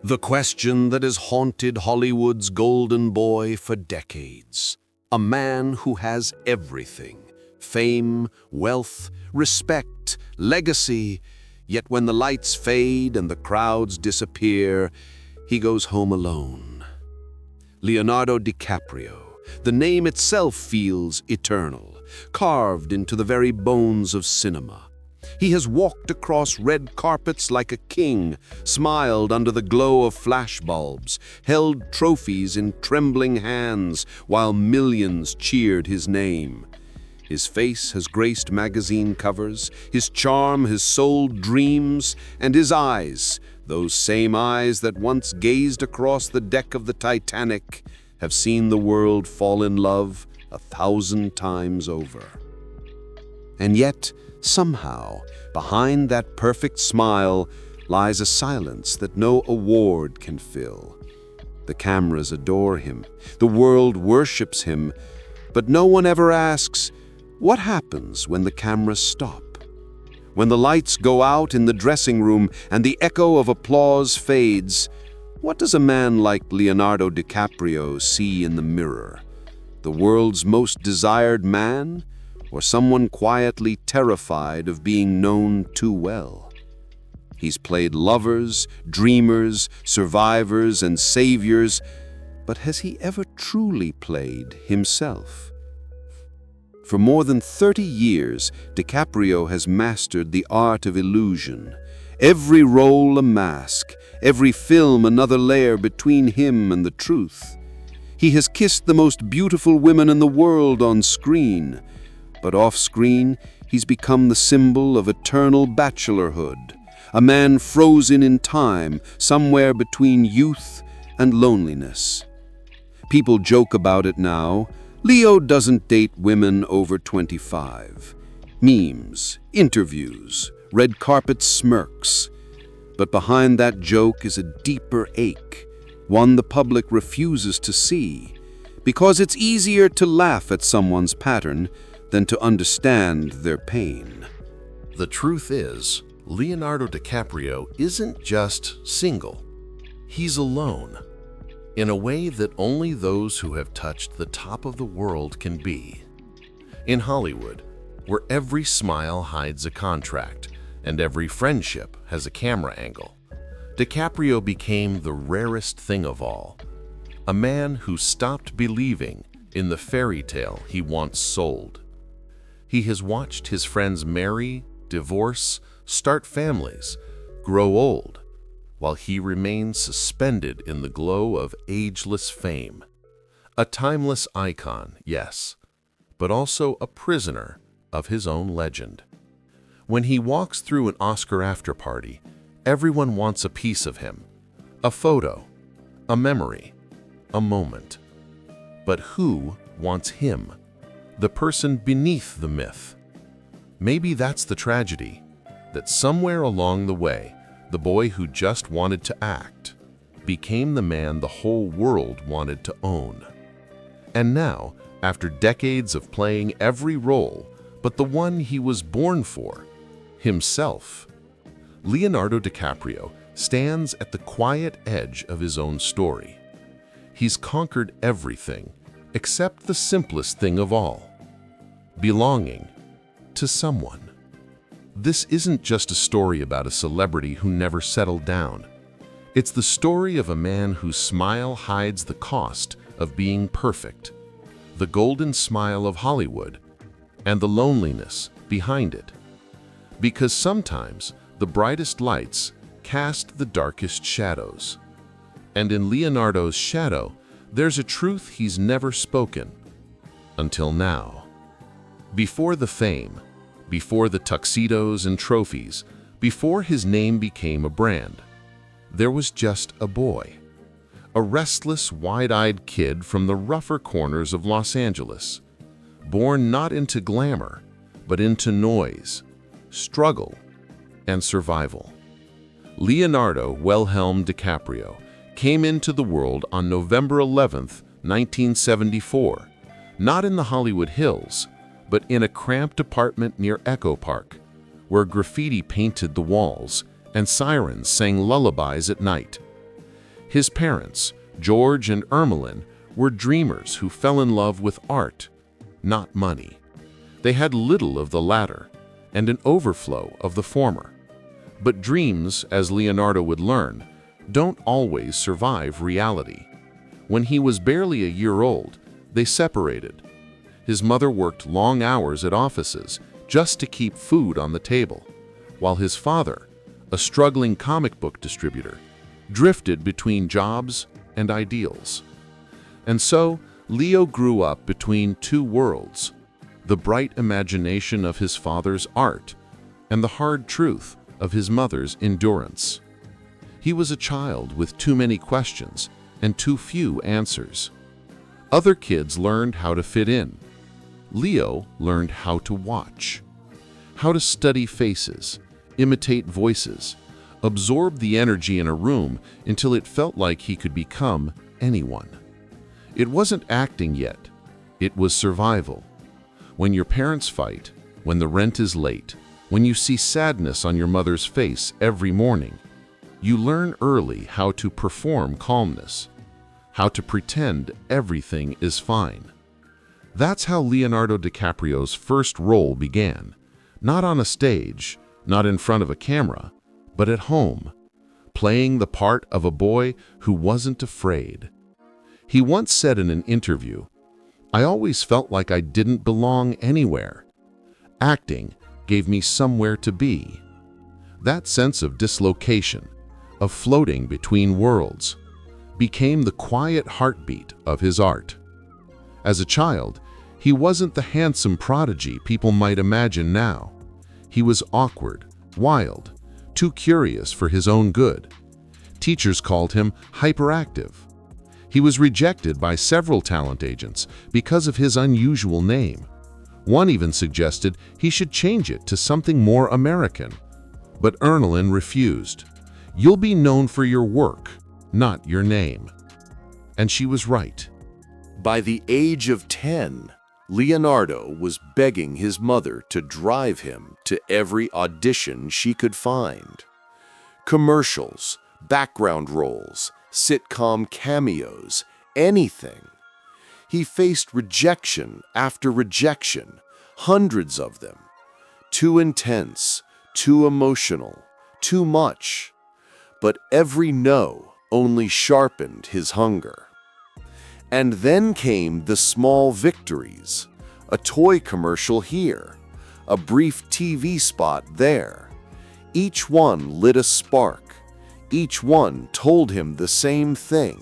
The question that has haunted Hollywood's golden boy for decades. A man who has everything: fame, wealth, respect, legacy. Yet when the lights fade and the crowds disappear, he goes home alone. Leonardo DiCaprio. The name itself feels eternal, carved into the very bones of cinema. He has walked across red carpets like a king, smiled under the glow of flashbulbs, held trophies in trembling hands while millions cheered his name. His face has graced magazine covers, his charm has sold dreams, and his eyes, those same eyes that once gazed across the deck of the Titanic, have seen the world fall in love 1,000 times over. And yet, somehow, behind that perfect smile lies a silence that no award can fill. The cameras adore him, the world worships him, but no one ever asks, what happens when the cameras stop? When the lights go out in the dressing room and the echo of applause fades, what does a man like Leonardo DiCaprio see in the mirror? The world's most desired man? Or someone quietly terrified of being known too well? He's played lovers, dreamers, survivors, and saviors, but has he ever truly played himself? For more than 30 years, DiCaprio has mastered the art of illusion. Every role a mask, every film another layer between him and the truth. He has kissed the most beautiful women in the world on screen, but off-screen, he's become the symbol of eternal bachelorhood, a man frozen in time, somewhere between youth and loneliness. People joke about it now. Leo doesn't date women over 25. Memes, interviews, red carpet smirks. But behind that joke is a deeper ache, one the public refuses to see, because it's easier to laugh at someone's pattern than to understand their pain. The truth is, Leonardo DiCaprio isn't just single. He's alone, in a way that only those who have touched the top of the world can be. In Hollywood, where every smile hides a contract and every friendship has a camera angle, DiCaprio became the rarest thing of all, a man who stopped believing in the fairy tale he once sold. He has watched his friends marry, divorce, start families, grow old, while he remains suspended in the glow of ageless fame. A timeless icon, yes, but also a prisoner of his own legend. When he walks through an Oscar after-party, everyone wants a piece of him, a photo, a memory, a moment. But who wants him? The person beneath the myth. Maybe that's the tragedy, that somewhere along the way, the boy who just wanted to act became the man the whole world wanted to own. And now, after decades of playing every role but the one he was born for, himself, Leonardo DiCaprio stands at the quiet edge of his own story. He's conquered everything except the simplest thing of all: belonging to someone. This isn't just a story about a celebrity who never settled down. It's the story of a man whose smile hides the cost of being perfect, the golden smile of Hollywood, and the loneliness behind it. Because sometimes the brightest lights cast the darkest shadows. And in Leonardo's shadow, there's a truth he's never spoken until now. Before the fame, before the tuxedos and trophies, before his name became a brand, there was just a boy, a restless, wide-eyed kid from the rougher corners of Los Angeles, born not into glamour, but into noise, struggle, and survival. Leonardo Wilhelm DiCaprio came into the world on November 11th, 1974, not in the Hollywood Hills, but in a cramped apartment near Echo Park, where graffiti painted the walls and sirens sang lullabies at night. His parents, George and Ermeline, were dreamers who fell in love with art, not money. They had little of the latter and an overflow of the former. But dreams, as Leonardo would learn, don't always survive reality. When he was barely a year old, they separated. His mother worked long hours at offices just to keep food on the table, while his father, a struggling comic book distributor, drifted between jobs and ideals. And so, Leo grew up between two worlds, the bright imagination of his father's art and the hard truth of his mother's endurance. He was a child with too many questions and too few answers. Other kids learned how to fit in. Leo learned how to watch, how to study faces, imitate voices, absorb the energy in a room until it felt like he could become anyone. It wasn't acting yet, it was survival. When your parents fight, when the rent is late, when you see sadness on your mother's face every morning, you learn early how to perform calmness, how to pretend everything is fine. That's how Leonardo DiCaprio's first role began, not on a stage, not in front of a camera, but at home, playing the part of a boy who wasn't afraid. He once said in an interview, "I always felt like I didn't belong anywhere. Acting gave me somewhere to be." That sense of dislocation, of floating between worlds, became the quiet heartbeat of his art. As a child, he wasn't the handsome prodigy people might imagine now. He was awkward, wild, too curious for his own good. Teachers called him hyperactive. He was rejected by several talent agents because of his unusual name. One even suggested he should change it to something more American. But Ermeline refused. "You'll be known for your work, not your name." And she was right. By the age of 10, Leonardo was begging his mother to drive him to every audition she could find. Commercials, background roles, sitcom cameos, anything. He faced rejection after rejection, hundreds of them. Too intense, too emotional, too much. But every no only sharpened his hunger. And then came the small victories, a toy commercial here, a brief TV spot there. Each one lit a spark. Each one told him the same thing.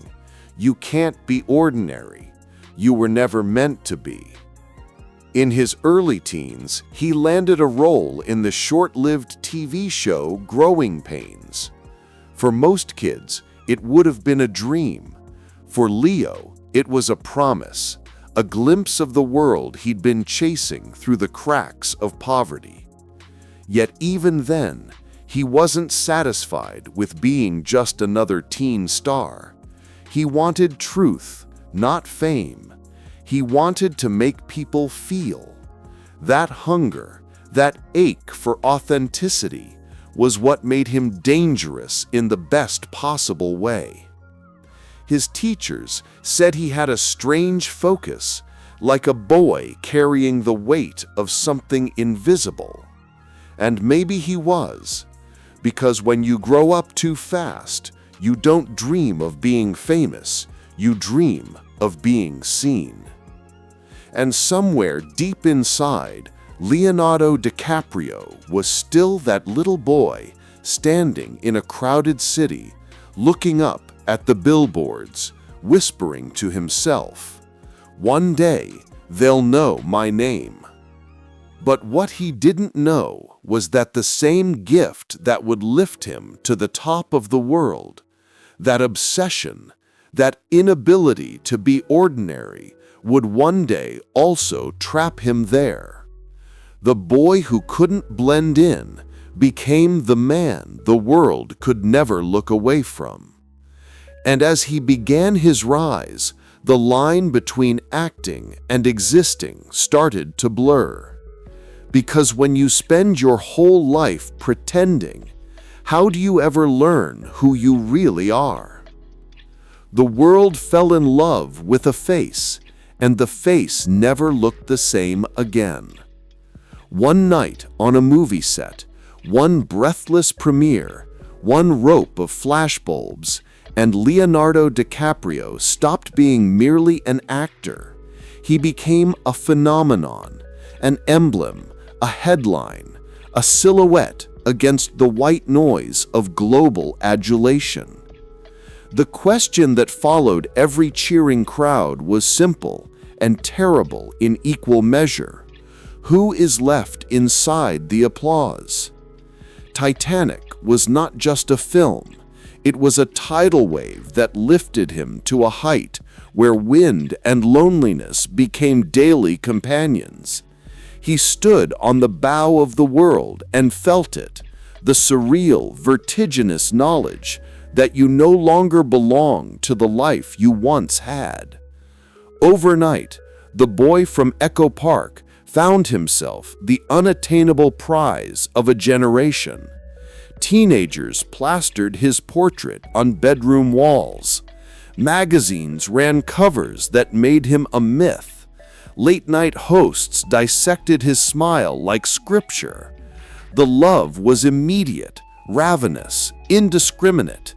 You can't be ordinary. You were never meant to be. In his early teens, he landed a role in the short-lived TV show Growing Pains. For most kids, it would have been a dream. For Leo, it was a promise, a glimpse of the world he'd been chasing through the cracks of poverty. Yet even then, he wasn't satisfied with being just another teen star. He wanted truth, not fame. He wanted to make people feel. That hunger, that ache for authenticity, was what made him dangerous in the best possible way. His teachers said he had a strange focus, like a boy carrying the weight of something invisible. And maybe he was, because when you grow up too fast, you don't dream of being famous, you dream of being seen. And somewhere deep inside, Leonardo DiCaprio was still that little boy standing in a crowded city, looking up at the billboards, whispering to himself, "One day, they'll know my name." But what he didn't know was that the same gift that would lift him to the top of the world, that obsession, that inability to be ordinary, would one day also trap him there. The boy who couldn't blend in became the man the world could never look away from. And as he began his rise, the line between acting and existing started to blur. Because when you spend your whole life pretending, how do you ever learn who you really are? The world fell in love with a face, and the face never looked the same again. One night on a movie set, one breathless premiere, one rope of flashbulbs, and Leonardo DiCaprio stopped being merely an actor. He became a phenomenon, an emblem, a headline, a silhouette against the white noise of global adulation. The question that followed every cheering crowd was simple and terrible in equal measure. Who is left inside the applause? Titanic was not just a film. It was a tidal wave that lifted him to a height where wind and loneliness became daily companions. He stood on the bow of the world and felt it, the surreal, vertiginous knowledge that you no longer belong to the life you once had. Overnight, the boy from Echo Park found himself the unattainable prize of a generation. Teenagers plastered his portrait on bedroom walls. Magazines ran covers that made him a myth. Late-night hosts dissected his smile like scripture. The love was immediate, ravenous, indiscriminate.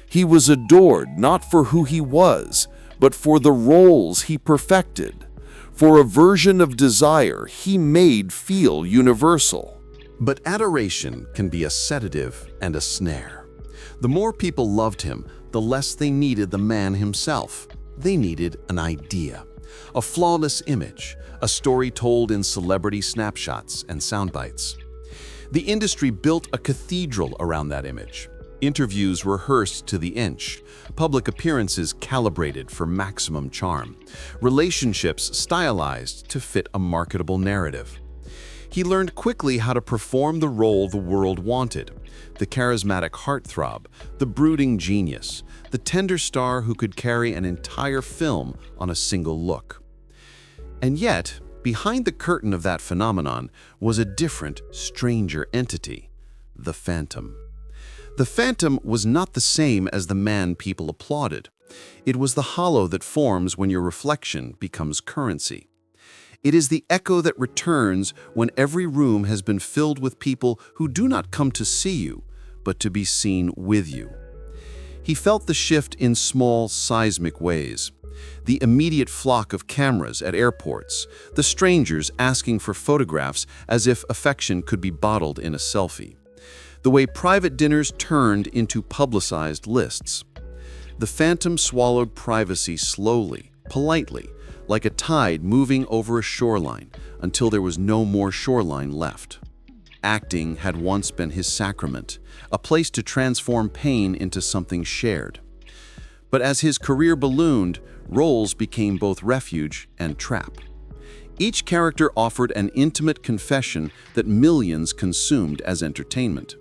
He was adored not for who he was, but for the roles he perfected, for a version of desire he made feel universal. But adoration can be a sedative and a snare. The more people loved him, the less they needed the man himself. They needed an idea, a flawless image, a story told in celebrity snapshots and soundbites. The industry built a cathedral around that image. Interviews rehearsed to the inch, public appearances calibrated for maximum charm, relationships stylized to fit a marketable narrative. He learned quickly how to perform the role the world wanted: the charismatic heartthrob, the brooding genius, the tender star who could carry an entire film on a single look. And yet, behind the curtain of that phenomenon was a different, stranger entity: the Phantom. The Phantom was not the same as the man people applauded. It was the hollow that forms when your reflection becomes currency. It is the echo that returns when every room has been filled with people who do not come to see you, but to be seen with you. He felt the shift in small, seismic ways. The immediate flock of cameras at airports, the strangers asking for photographs as if affection could be bottled in a selfie. The way private dinners turned into publicized lists. The Phantom swallowed privacy slowly, politely, like a tide moving over a shoreline until there was no more shoreline left. Acting had once been his sacrament, a place to transform pain into something shared. But as his career ballooned, roles became both refuge and trap. Each character offered an intimate confession that millions consumed as entertainment.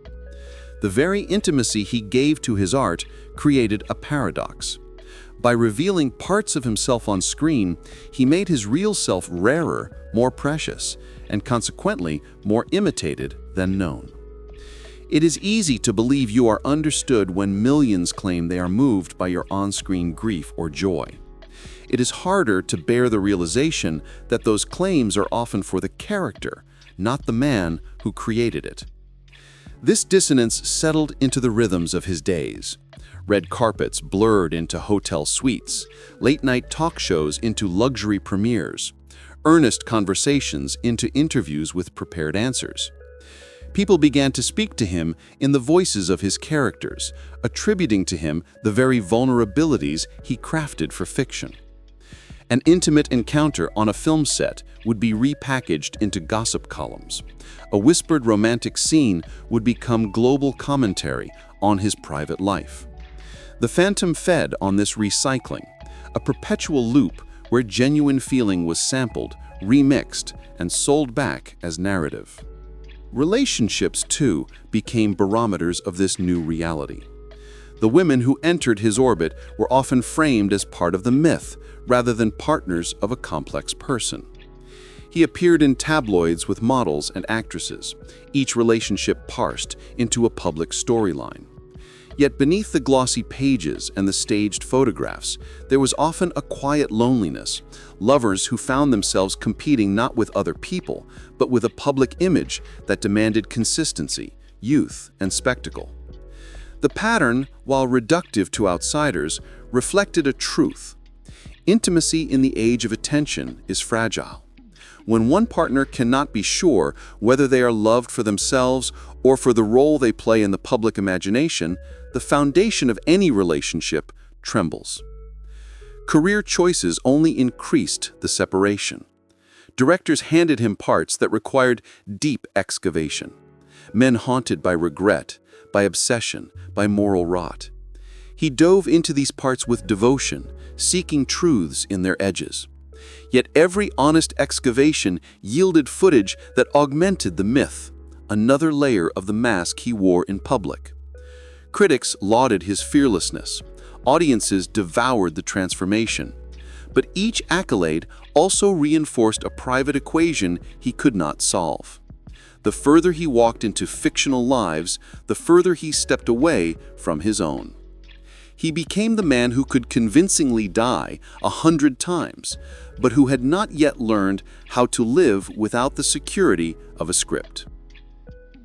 The very intimacy he gave to his art created a paradox. By revealing parts of himself on screen, he made his real self rarer, more precious, and consequently more imitated than known. It is easy to believe you are understood when millions claim they are moved by your on-screen grief or joy. It is harder to bear the realization that those claims are often for the character, not the man who created it. This dissonance settled into the rhythms of his days. Red carpets blurred into hotel suites, late-night talk shows into luxury premieres, earnest conversations into interviews with prepared answers. People began to speak to him in the voices of his characters, attributing to him the very vulnerabilities he crafted for fiction. An intimate encounter on a film set would be repackaged into gossip columns. A whispered romantic scene would become global commentary on his private life. The Phantom fed on this recycling, a perpetual loop where genuine feeling was sampled, remixed, and sold back as narrative. Relationships, too, became barometers of this new reality. The women who entered his orbit were often framed as part of the myth, rather than partners of a complex person. He appeared in tabloids with models and actresses, each relationship parsed into a public storyline. Yet beneath the glossy pages and the staged photographs, there was often a quiet loneliness, lovers who found themselves competing not with other people, but with a public image that demanded consistency, youth, and spectacle. The pattern, while reductive to outsiders, reflected a truth. Intimacy in the age of attention is fragile. When one partner cannot be sure whether they are loved for themselves or for the role they play in the public imagination, the foundation of any relationship trembles. Career choices only increased the separation. Directors handed him parts that required deep excavation. Men haunted by regret, by obsession, by moral rot. He dove into these parts with devotion, seeking truths in their edges. Yet every honest excavation yielded footage that augmented the myth, another layer of the mask he wore in public. Critics lauded his fearlessness. Audiences devoured the transformation. But each accolade also reinforced a private equation he could not solve. The further he walked into fictional lives, the further he stepped away from his own. He became the man who could convincingly die 100 times, but who had not yet learned how to live without the security of a script.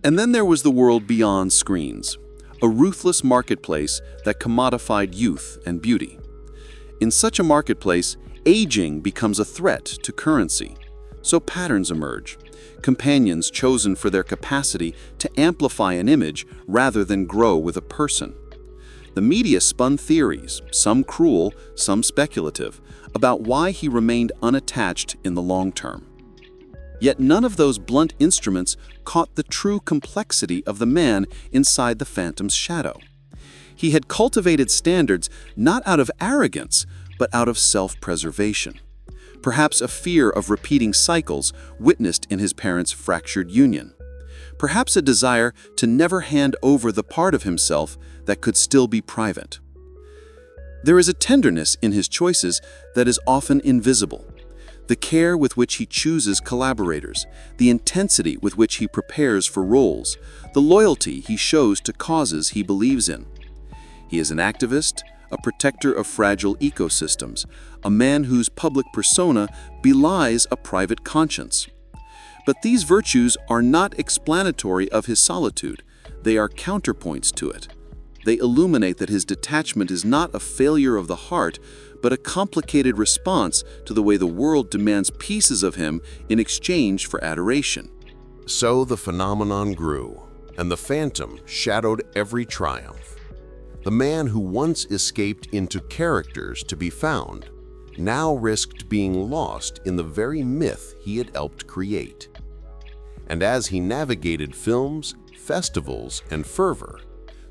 And then there was the world beyond screens, a ruthless marketplace that commodified youth and beauty. In such a marketplace, aging becomes a threat to currency. So patterns emerge, companions chosen for their capacity to amplify an image rather than grow with a person. The media spun theories, some cruel, some speculative, about why he remained unattached in the long term. Yet none of those blunt instruments caught the true complexity of the man inside the phantom's shadow. He had cultivated standards not out of arrogance, but out of self-preservation. Perhaps a fear of repeating cycles witnessed in his parents' fractured union. Perhaps a desire to never hand over the part of himself that could still be private. There is a tenderness in his choices that is often invisible. The care with which he chooses collaborators, the intensity with which he prepares for roles, the loyalty he shows to causes he believes in. He is an activist, a protector of fragile ecosystems, a man whose public persona belies a private conscience. But these virtues are not explanatory of his solitude. They are counterpoints to it. They illuminate that his detachment is not a failure of the heart, but a complicated response to the way the world demands pieces of him in exchange for adoration. So the phenomenon grew, and the phantom shadowed every triumph. The man who once escaped into characters to be found now risked being lost in the very myth he had helped create. And as he navigated films, festivals, and fervor,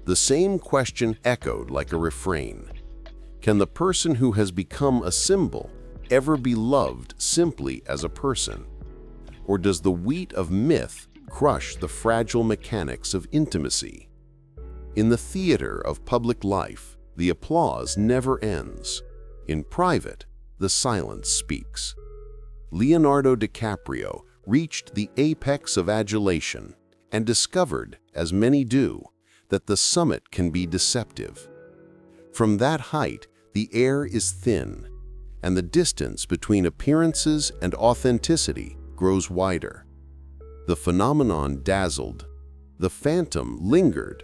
the same question echoed like a refrain. Can the person who has become a symbol ever be loved simply as a person? Or does the wheat of myth crush the fragile mechanics of intimacy? In the theater of public life, the applause never ends. In private, the silence speaks. Leonardo DiCaprio reached the apex of adulation and discovered, as many do, that the summit can be deceptive. From that height, the air is thin, and the distance between appearances and authenticity grows wider. The phenomenon dazzled, the phantom lingered,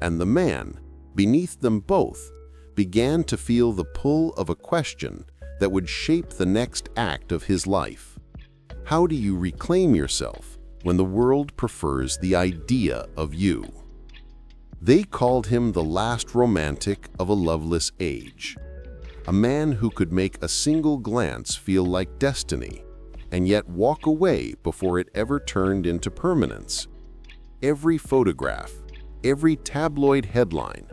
and the man, beneath them both, began to feel the pull of a question that would shape the next act of his life. How do you reclaim yourself when the world prefers the idea of you? They called him the last romantic of a loveless age, a man who could make a single glance feel like destiny, and yet walk away before it ever turned into permanence. Every photograph, every tabloid headline,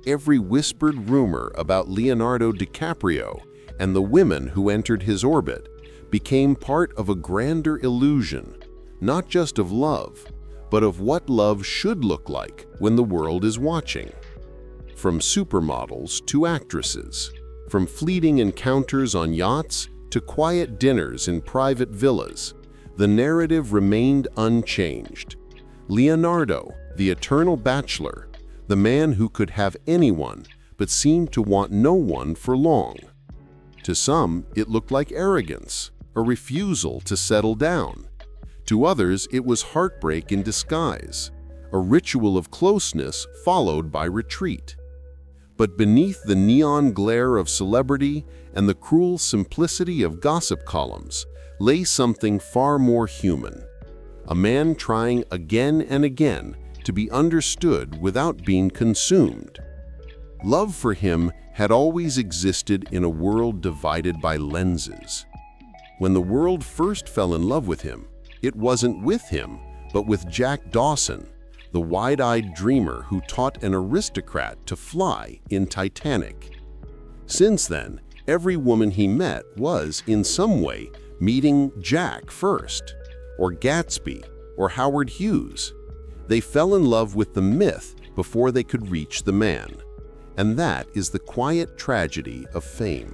every whispered rumor about Leonardo DiCaprio and the women who entered his orbit became part of a grander illusion, not just of love, but of what love should look like when the world is watching. From supermodels to actresses, from fleeting encounters on yachts to quiet dinners in private villas, the narrative remained unchanged. Leonardo, the eternal bachelor, the man who could have anyone but seemed to want no one for long. To some, it looked like arrogance, a refusal to settle down. To others, it was heartbreak in disguise, a ritual of closeness followed by retreat. But beneath the neon glare of celebrity and the cruel simplicity of gossip columns lay something far more human. A man trying again and again to be understood without being consumed. Love for him had always existed in a world divided by lenses. When the world first fell in love with him, it wasn't with him, but with Jack Dawson, the wide-eyed dreamer who taught an aristocrat to fly in Titanic. Since then, every woman he met was, in some way, meeting Jack first, or Gatsby, or Howard Hughes. They fell in love with the myth before they could reach the man. And that is the quiet tragedy of fame.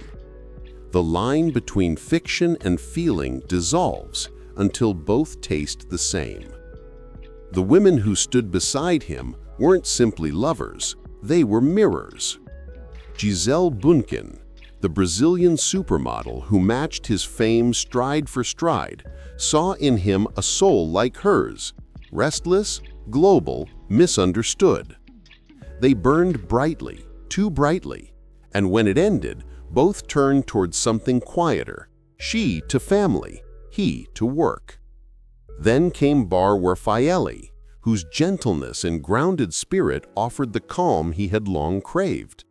The line between fiction and feeling dissolves until both taste the same. The women who stood beside him weren't simply lovers, they were mirrors. Gisele Bündchen, the Brazilian supermodel who matched his fame stride for stride, saw in him a soul like hers, restless, global, misunderstood. They burned brightly, too brightly, and when it ended, both turned towards something quieter, she to family, he to work. Then came Bar Raffaelli, whose gentleness and grounded spirit offered the calm he had long craved.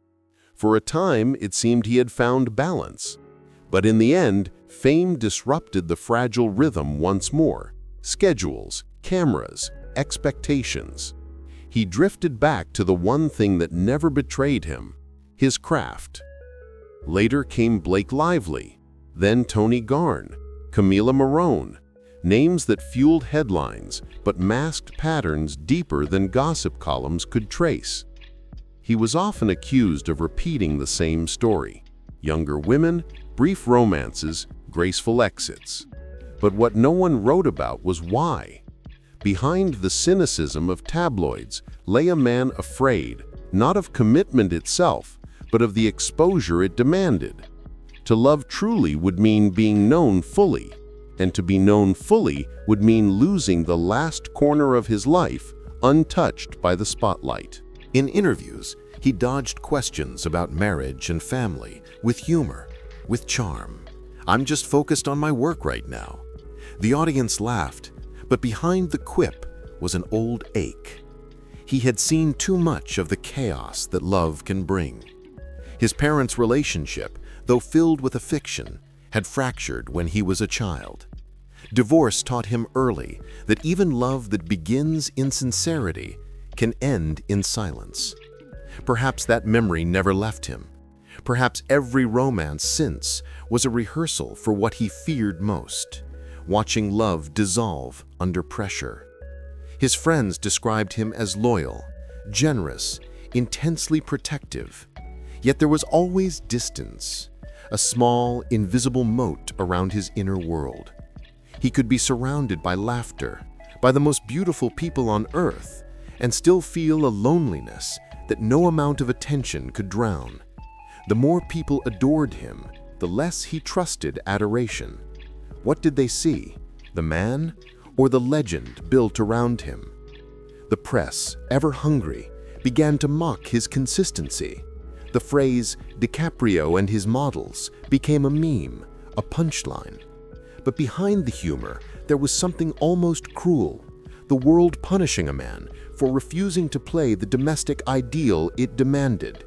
For a time, it seemed he had found balance. But in the end, fame disrupted the fragile rhythm once more. Schedules, cameras, expectations. He drifted back to the one thing that never betrayed him, his craft. Later came Blake Lively, then Tony Garn, Camila Morrone, names that fueled headlines but masked patterns deeper than gossip columns could trace. He was often accused of repeating the same story: younger women, brief romances, graceful exits. But what no one wrote about was why. Behind the cynicism of tabloids lay a man afraid, not of commitment itself, but of the exposure it demanded. To love truly would mean being known fully, and to be known fully would mean losing the last corner of his life untouched by the spotlight. In interviews, he dodged questions about marriage and family with humor, with charm. "I'm just focused on my work right now." The audience laughed, but behind the quip was an old ache. He had seen too much of the chaos that love can bring. His parents' relationship, though filled with affection, had fractured when he was a child. Divorce taught him early that even love that begins in sincerity can end in silence. Perhaps that memory never left him. Perhaps every romance since was a rehearsal for what he feared most: watching love dissolve under pressure. His friends described him as loyal, generous, intensely protective. Yet there was always distance, a small, invisible moat around his inner world. He could be surrounded by laughter, by the most beautiful people on earth, and still feel a loneliness that no amount of attention could drown. The more people adored him, the less he trusted adoration. What did they see? The man or the legend built around him? The press, ever hungry, began to mock his consistency. The phrase DiCaprio and his models became a meme, a punchline. But behind the humor, there was something almost cruel: the world punishing a man for refusing to play the domestic ideal it demanded.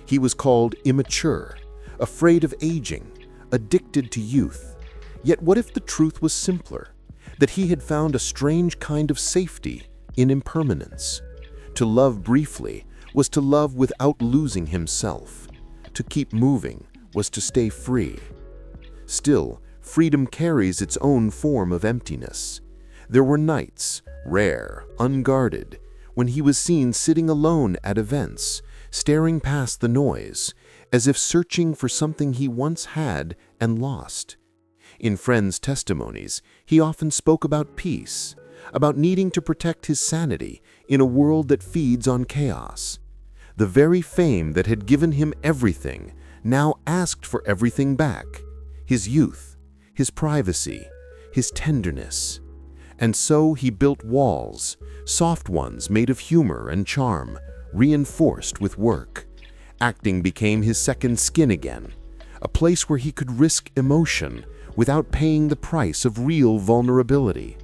He was called immature, afraid of aging, addicted to youth. Yet what if the truth was simpler? That he had found a strange kind of safety in impermanence. To love briefly was to love without losing himself. To keep moving was to stay free. Still, freedom carries its own form of emptiness. There were nights, rare, unguarded, when he was seen sitting alone at events, staring past the noise, as if searching for something he once had and lost. In friends' testimonies, he often spoke about peace, about needing to protect his sanity in a world that feeds on chaos. The very fame that had given him everything now asked for everything back: his youth, his privacy, his tenderness. And so he built walls, soft ones made of humor and charm, reinforced with work. Acting became his second skin again, a place where he could risk emotion without paying the price of real vulnerability.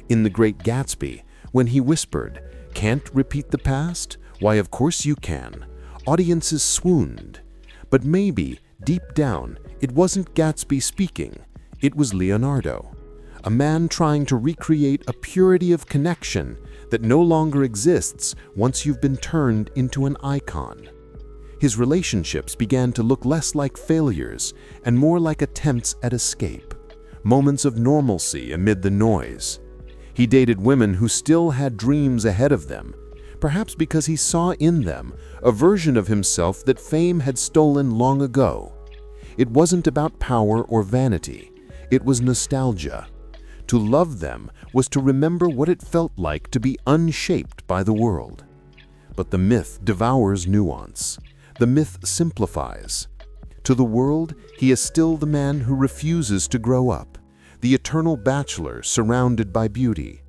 In The Great Gatsby, when he whispered, "Can't repeat the past? Why, of course you can," audiences swooned. But maybe, deep down, it wasn't Gatsby speaking, it was Leonardo, a man trying to recreate a purity of connection that no longer exists once you've been turned into an icon. His relationships began to look less like failures and more like attempts at escape, moments of normalcy amid the noise. He dated women who still had dreams ahead of them, perhaps because he saw in them a version of himself that fame had stolen long ago. It wasn't about power or vanity, it was nostalgia. To love them was to remember what it felt like to be unshaped by the world. But the myth devours nuance. The myth simplifies. To the world, he is still the man who refuses to grow up, the eternal bachelor surrounded by beauty.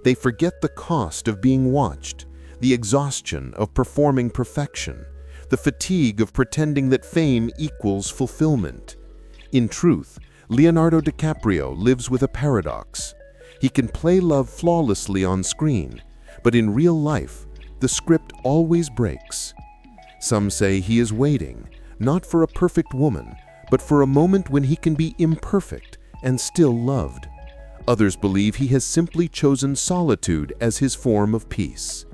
They forget the cost of being watched, the exhaustion of performing perfection, the fatigue of pretending that fame equals fulfillment. In truth, Leonardo DiCaprio lives with a paradox. He can play love flawlessly on screen, but in real life, the script always breaks. Some say he is waiting, not for a perfect woman, but for a moment when he can be imperfect and still loved. Others believe he has simply chosen solitude as his form of peace.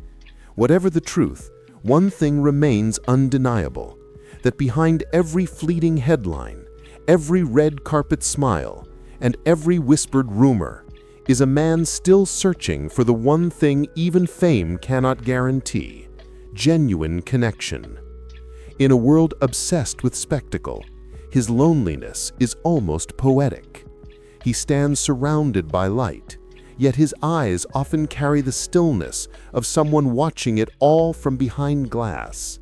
Whatever the truth, one thing remains undeniable, that behind every fleeting headline, every red carpet smile, and every whispered rumor is a man still searching for the one thing even fame cannot guarantee: genuine connection. In a world obsessed with spectacle, his loneliness is almost poetic. He stands surrounded by light, yet his eyes often carry the stillness of someone watching it all from behind glass.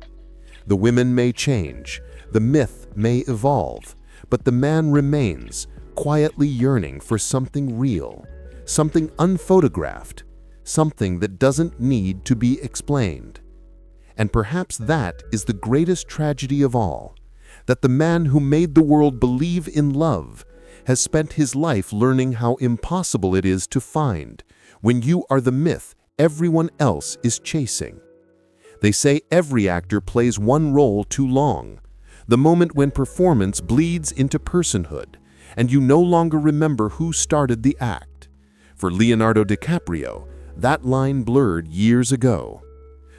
The women may change, the myth may evolve, but the man remains, quietly yearning for something real, something unphotographed, something that doesn't need to be explained. And perhaps that is the greatest tragedy of all, that the man who made the world believe in love has spent his life learning how impossible it is to find when you are the myth everyone else is chasing. They say every actor plays one role too long, the moment when performance bleeds into personhood, and you no longer remember who started the act. For Leonardo DiCaprio, that line blurred years ago.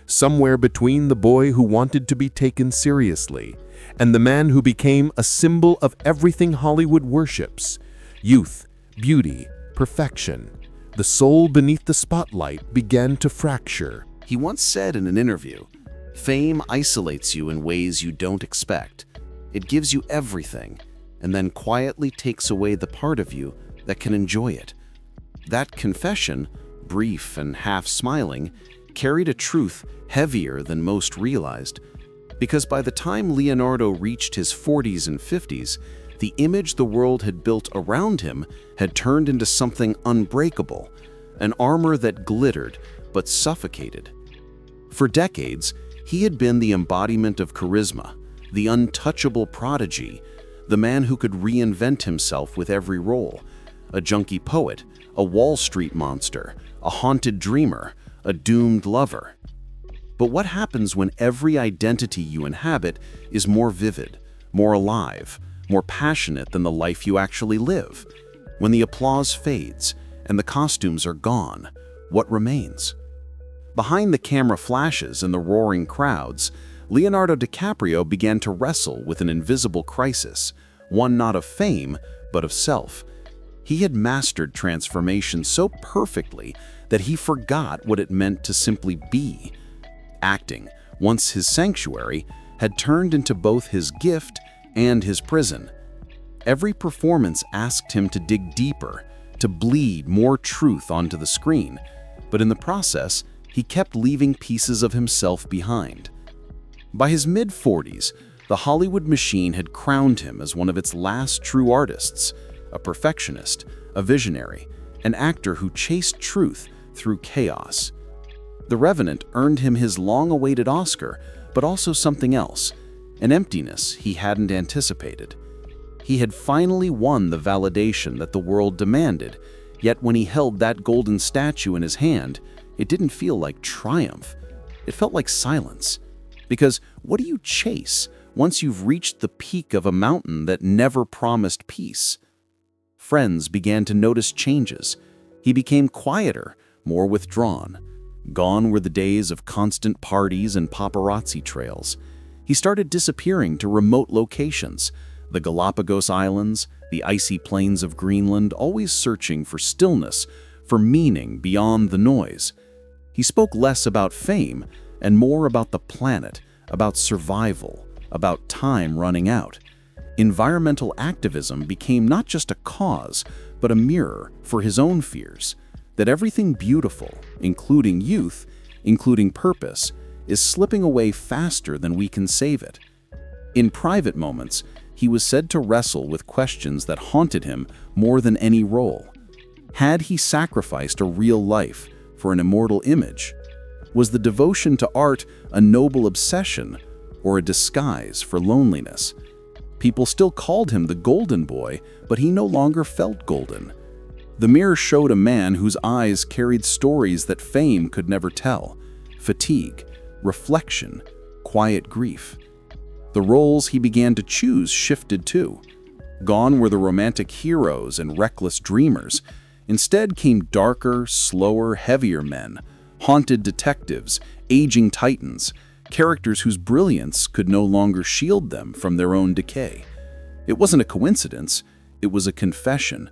Somewhere between the boy who wanted to be taken seriously and the man who became a symbol of everything Hollywood worships: youth, beauty, perfection. The soul beneath the spotlight began to fracture. He once said in an interview, "Fame isolates you in ways you don't expect. It gives you everything, and then quietly takes away the part of you that can enjoy it." That confession, brief and half-smiling, carried a truth heavier than most realized, because by the time Leonardo reached his 40s and 50s, the image the world had built around him had turned into something unbreakable, an armor that glittered but suffocated. For decades, he had been the embodiment of charisma, the untouchable prodigy, the man who could reinvent himself with every role: a junkie poet, a Wall Street monster, a haunted dreamer, a doomed lover. But what happens when every identity you inhabit is more vivid, more alive, more passionate than the life you actually live? When the applause fades and the costumes are gone, what remains? Behind the camera flashes and the roaring crowds, Leonardo DiCaprio began to wrestle with an invisible crisis, one not of fame, but of self. He had mastered transformation so perfectly that he forgot what it meant to simply be. Acting, once his sanctuary, had turned into both his gift and his prison. Every performance asked him to dig deeper, to bleed more truth onto the screen, but in the process, he kept leaving pieces of himself behind. By his mid-40s, the Hollywood machine had crowned him as one of its last true artists, a perfectionist, a visionary, an actor who chased truth through chaos. The Revenant earned him his long-awaited Oscar, but also something else, an emptiness he hadn't anticipated. He had finally won the validation that the world demanded, yet when he held that golden statue in his hand, it didn't feel like triumph. It felt like silence. Because what do you chase once you've reached the peak of a mountain that never promised peace? Friends began to notice changes. He became quieter, more withdrawn. Gone were the days of constant parties and paparazzi trails. He started disappearing to remote locations, the Galapagos Islands, the icy plains of Greenland, always searching for stillness, for meaning beyond the noise. He spoke less about fame and more about the planet, about survival, about time running out. Environmental activism became not just a cause, but a mirror for his own fears, that everything beautiful, including youth, including purpose, is slipping away faster than we can save it. In private moments, he was said to wrestle with questions that haunted him more than any role. Had he sacrificed a real life for an immortal image? Was the devotion to art a noble obsession or a disguise for loneliness? People still called him the Golden Boy, but he no longer felt golden. The mirror showed a man whose eyes carried stories that fame could never tell: fatigue, reflection, quiet grief. The roles he began to choose shifted too. Gone were the romantic heroes and reckless dreamers. Instead came darker, slower, heavier men, haunted detectives, aging titans, characters whose brilliance could no longer shield them from their own decay. It wasn't a coincidence, it was a confession.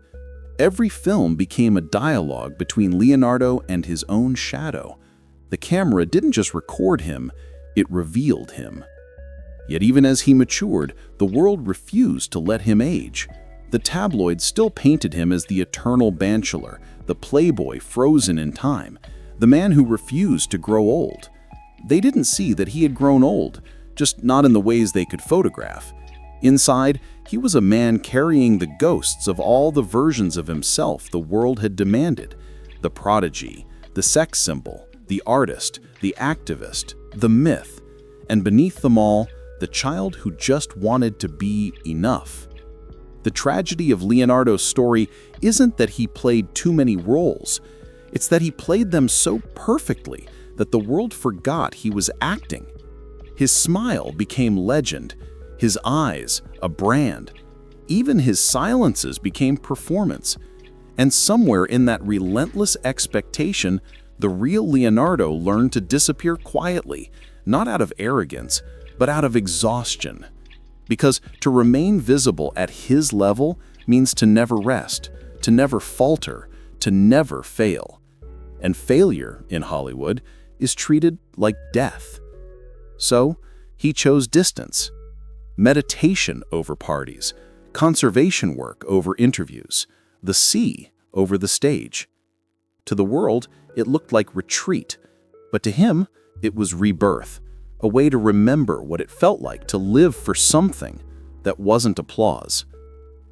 Every film became a dialogue between Leonardo and his own shadow. The camera didn't just record him, it revealed him. Yet even as he matured, the world refused to let him age. The tabloids still painted him as the eternal bachelor, the playboy frozen in time, the man who refused to grow old. They didn't see that he had grown old, just not in the ways they could photograph. Inside, he was a man carrying the ghosts of all the versions of himself the world had demanded: the prodigy, the sex symbol, the artist, the activist, the myth, and beneath them all, the child who just wanted to be enough. The tragedy of Leonardo's story isn't that he played too many roles. It's that he played them so perfectly that the world forgot he was acting. His smile became legend, his eyes a brand. Even his silences became performance. And somewhere in that relentless expectation, the real Leonardo learned to disappear quietly, not out of arrogance, but out of exhaustion. Because to remain visible at his level means to never rest, to never falter, to never fail. And failure in Hollywood is treated like death. So he chose distance, meditation over parties, conservation work over interviews, the sea over the stage. To the world, it looked like retreat, but to him, it was rebirth, a way to remember what it felt like to live for something that wasn't applause.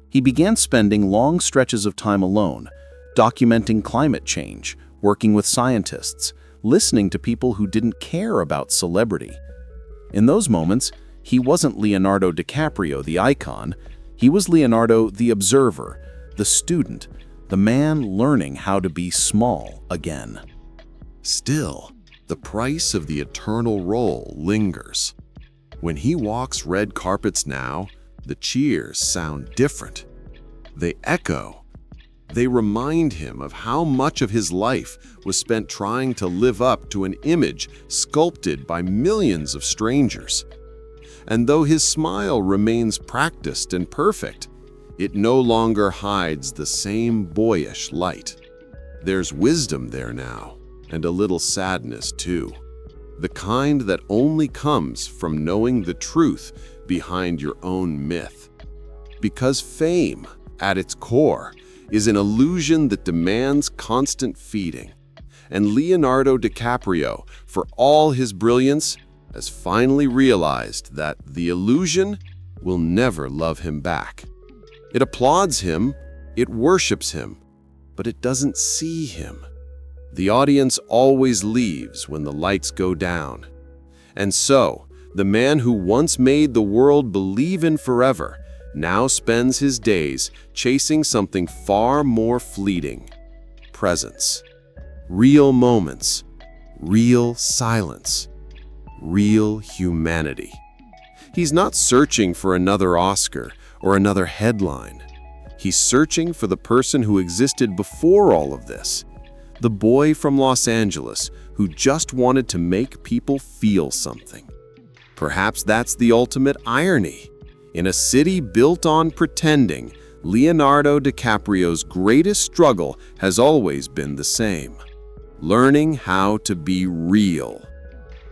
He began spending long stretches of time alone, documenting climate change, working with scientists, listening to people who didn't care about celebrity. In those moments, he wasn't Leonardo DiCaprio, the icon. He was Leonardo, the observer, the student, the man learning how to be small again. Still, the price of the eternal role lingers. When he walks red carpets now, the cheers sound different. They echo. They remind him of how much of his life was spent trying to live up to an image sculpted by millions of strangers. And though his smile remains practiced and perfect, it no longer hides the same boyish light. There's wisdom there now, and a little sadness too. The kind that only comes from knowing the truth behind your own myth. Because fame, at its core, is an illusion that demands constant feeding. And Leonardo DiCaprio, for all his brilliance, has finally realized that the illusion will never love him back. It applauds him, it worships him, but it doesn't see him. The audience always leaves when the lights go down. And so, the man who once made the world believe in forever now spends his days chasing something far more fleeting: presence. Real moments, real silence, real humanity. He's not searching for another Oscar or another headline. He's searching for the person who existed before all of this. The boy from Los Angeles who just wanted to make people feel something. Perhaps that's the ultimate irony. In a city built on pretending, Leonardo DiCaprio's greatest struggle has always been the same: learning how to be real.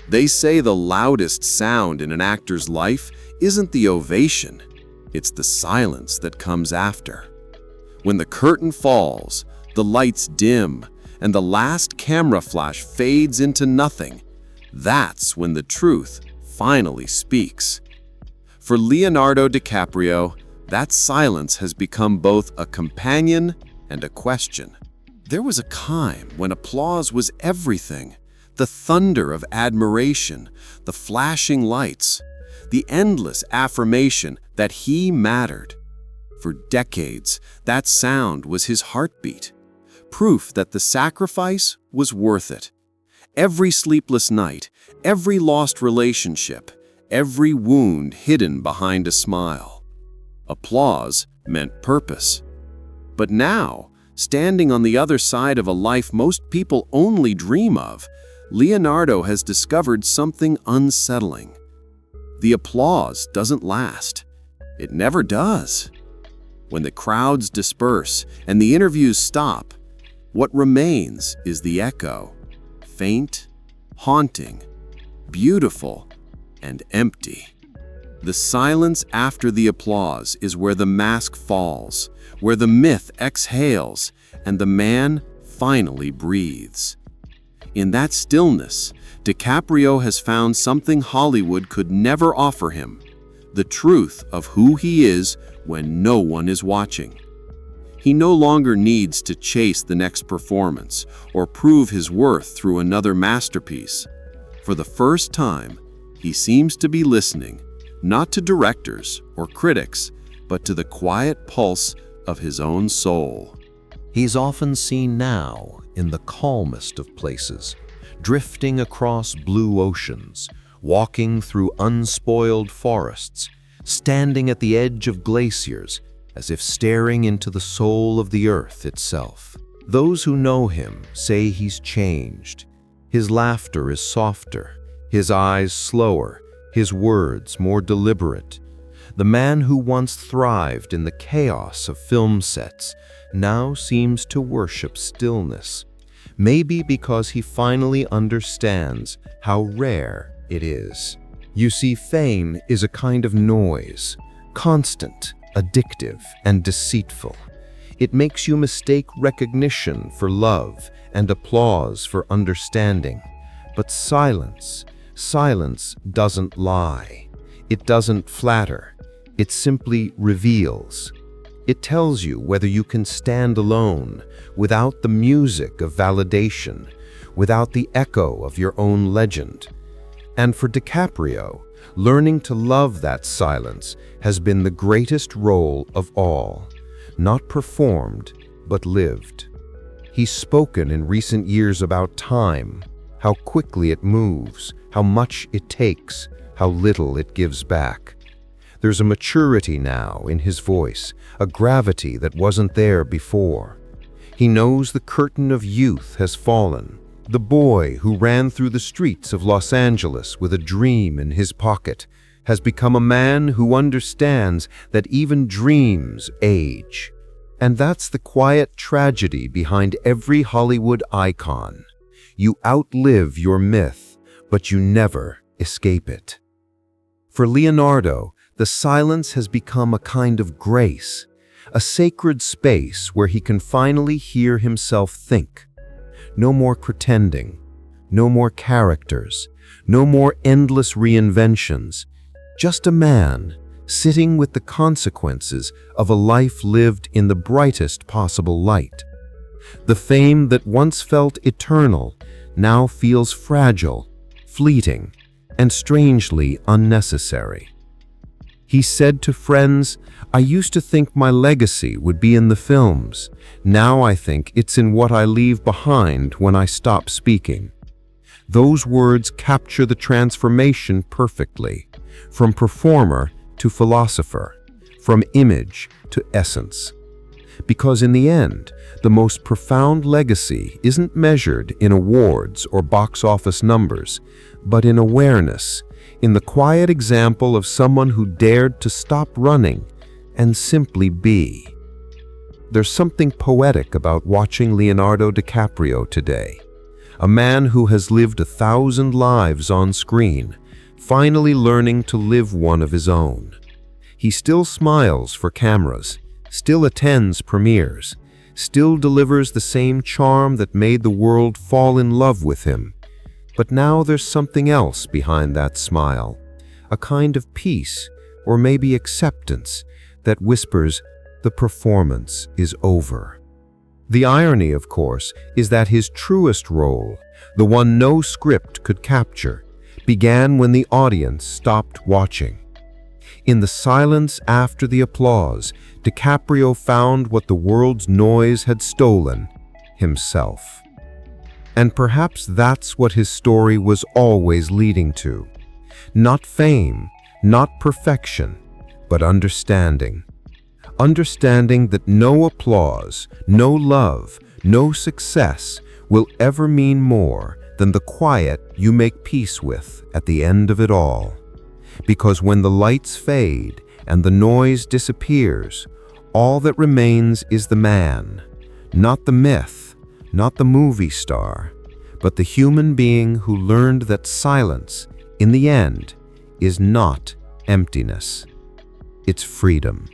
They say the loudest sound in an actor's life isn't the ovation, it's the silence that comes after. When the curtain falls, the lights dim, and the last camera flash fades into nothing, that's when the truth finally speaks. For Leonardo DiCaprio, that silence has become both a companion and a question. There was a time when applause was everything: the thunder of admiration, the flashing lights, the endless affirmation that he mattered. For decades, that sound was his heartbeat, proof that the sacrifice was worth it. Every sleepless night, every lost relationship, every wound hidden behind a smile. Applause meant purpose. But now, standing on the other side of a life most people only dream of, Leonardo has discovered something unsettling. The applause doesn't last. It never does. When the crowds disperse and the interviews stop, what remains is the echo, faint, haunting, beautiful, and empty. The silence after the applause is where the mask falls, where the myth exhales, and the man finally breathes. In that stillness, DiCaprio has found something Hollywood could never offer him: the truth of who he is when no one is watching. He no longer needs to chase the next performance or prove his worth through another masterpiece. For the first time, he seems to be listening, not to directors or critics, but to the quiet pulse of his own soul. He's often seen now in the calmest of places, drifting across blue oceans, walking through unspoiled forests, standing at the edge of glaciers, as if staring into the soul of the earth itself. Those who know him say he's changed. His laughter is softer, his eyes slower, his words more deliberate. The man who once thrived in the chaos of film sets now seems to worship stillness, maybe because he finally understands how rare it is. You see, fame is a kind of noise, constant, addictive, and deceitful. It makes you mistake recognition for love and applause for understanding. But silence doesn't lie. It doesn't flatter. It simply reveals. It tells you whether you can stand alone, without the music of validation, without the echo of your own legend. And for DiCaprio, learning to love that silence has been the greatest role of all, not performed, but lived. He's spoken in recent years about time, how quickly it moves, how much it takes, how little it gives back. There's a maturity now in his voice, a gravity that wasn't there before. He knows the curtain of youth has fallen. The boy who ran through the streets of Los Angeles with a dream in his pocket has become a man who understands that even dreams age. And that's the quiet tragedy behind every Hollywood icon. You outlive your myth, but you never escape it. For Leonardo, the silence has become a kind of grace, a sacred space where he can finally hear himself think. No more pretending, no more characters, No more endless reinventions. Just a man sitting with the consequences of a life lived in the brightest possible light. The fame that once felt eternal now feels fragile, fleeting, and strangely unnecessary. He said to friends, "I used to think my legacy would be in the films. Now I think it's in what I leave behind when I stop speaking." Those words capture the transformation perfectly, from performer to philosopher, from image to essence. Because in the end, the most profound legacy isn't measured in awards or box office numbers, but in awareness, in the quiet example of someone who dared to stop running and simply be. There's something poetic about watching Leonardo DiCaprio today, a man who has lived 1,000 lives on screen, finally learning to live one of his own. He still smiles for cameras, still attends premieres, still delivers the same charm that made the world fall in love with him. But now there's something else behind that smile, a kind of peace, or maybe acceptance, that whispers, the performance is over. The irony, of course, is that his truest role, the one no script could capture, began when the audience stopped watching. In the silence after the applause, DiCaprio found what the world's noise had stolen: himself. And perhaps that's what his story was always leading to. Not fame, not perfection, but understanding. Understanding that no applause, no love, no success will ever mean more than the quiet you make peace with at the end of it all. Because when the lights fade and the noise disappears, all that remains is the man, not the myth, not the movie star, but the human being who learned that silence, in the end, is not emptiness. It's freedom.